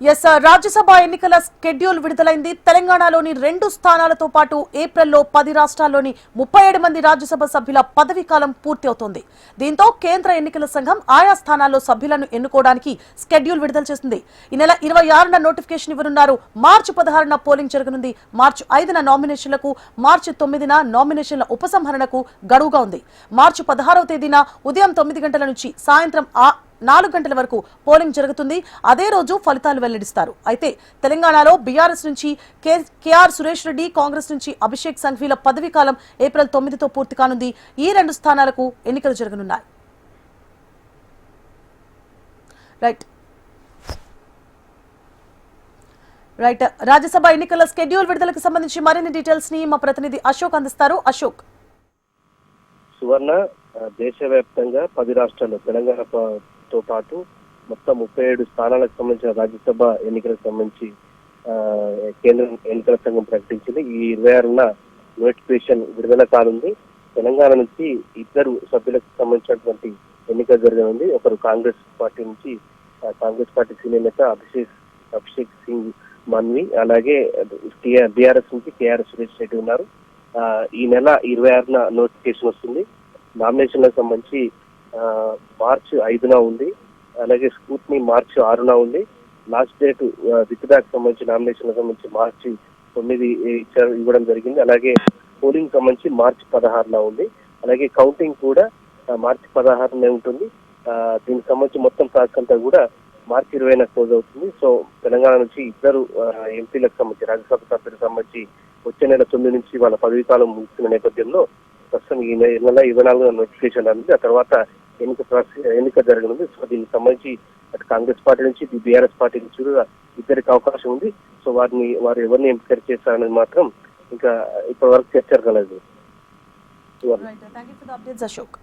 Yes Rajya Sabha ఎన్నికల schedule విడుదలైంది. తెలంగాణలోని 2 స్థానాలతో పాటు ఏప్రిల్లో 10 రాష్ట్రాల్లోని 37 మంది రాజ్యసభ సభ్యుల పదవీ కాలం పూర్తి అవుతోంది. దీంతో కేంద్ర ఎన్నికల సంఘం ఆయా స్థానాల్లో సభ్యులను ఎన్నుకోవడానికి షెడ్యూల్ విడుదల చేసింది. ఈ నెల 26న నోటిఫికేషన్ ఇవ్వనున్నారు. మార్చి 16న పోలింగ్ జరగనుంది. మార్చి 5న నామినేషన్లకు, మార్చి 9న నామినేషన్ల ఉపసంహరణకు గడువుగా ఉంది. మార్చి 16వ తేదీన ఉదయం 9 గంటల నుంచి సాయంత్రం 4 గంటల వరకు పోలింగ్ జరుగుతుంది. అదే రోజు ఫలితాలు వెల్లడిస్తారు. అయితే తెలంగాణలో బీఆర్ఎస్ నుంచి కేఆర్ సురేష్ రెడ్డి, కాంగ్రెస్ నుంచి అభిషేక్ సంఘవీల పదవీ కాలం ఏప్రిల్ 9తో పూర్తి కానుంది. ఈ 2 స్థానాలకు ఎన్నికలు జరగనున్నాయి. రైట్ రాజ్యసభ ఎన్నికల షెడ్యూల్ విడుదలకు సంబంధించి మరిన్ని డీటెయిల్స్ ని మా ప్రతినిధి అశోక్ అందిస్తారు. అశోక్. సువర్ణ, దేశవ్యాప్తంగా 10 రాష్ట్రాల్లో తెలంగాణతో పాటు మొత్తం 37 స్థానాలకు సంబంధించిన రాజ్యసభ ఎన్నికలకు సంబంధించి కేంద్ర ఎన్నికల సంఘం ప్రకటించింది. ఈ 26న నోటిఫికేషన్ విడుదల కానుంది. తెలంగాణ నుంచి 2 సభ్యులకు సంబంధించినటువంటి ఎన్నిక జరగనుంది. ఒకరు కాంగ్రెస్ పార్టీ నుంచి కాంగ్రెస్ పార్టీ సీనియర్ నేత అభిషేక్ సింగ్ మన్వి, అలాగే బీఆర్ఎస్ నుంచి కేఆర్ సురేష్ రెడ్డి ఉన్నారు. ఈ నెల 26న నోటిఫికేషన్ వస్తుంది. నామినేషన్లకు సంబంధించి మార్చి 5న ఉంది. అలాగే స్కూట్ని మార్చి 6న ఉంది. లాస్ట్ డేట్ విత్డ్రాకి సంబంధించి నామినేషన్లకు సంబంధించి మార్చి 9 ఇవ్వడం జరిగింది. అలాగే పోలింగ్ సంబంధించి మార్చి 16న ఉంది. అలాగే కౌంటింగ్ కూడా మార్చి 16నే ఉంటుంది. దీనికి సంబంధించి మొత్తం ప్రాసెస్ అంతా కూడా మార్చి 20న క్లోజ్ అవుతుంది. సో తెలంగాణ నుంచి 2 ఎంపీలకు సంబంధించి రాజ్యసభ సభ్యులకు సంబంధించి వచ్చే నెల 9 నుంచి వాళ్ళ పదవీ కాలం ముగిస్తున్న నేపథ్యంలో ప్రస్తుతం ఈ నెల 24న నోటిఫికేషన్ అనేది, ఆ తర్వాత ఎన్నిక జరగనుంది. సో దీనికి సంబంధించి అటు కాంగ్రెస్ పార్టీ నుంచి బీఆర్ఎస్ పార్టీ నుంచి కూడా 2 అవకాశం ఉంది. సో వారు ఎవరిని ఎంపిక చేస్తారనేది మాత్రం ఇంకా ఇప్పటి వరకు చర్చ జరగలేదు. Thank you for the updates Ashok.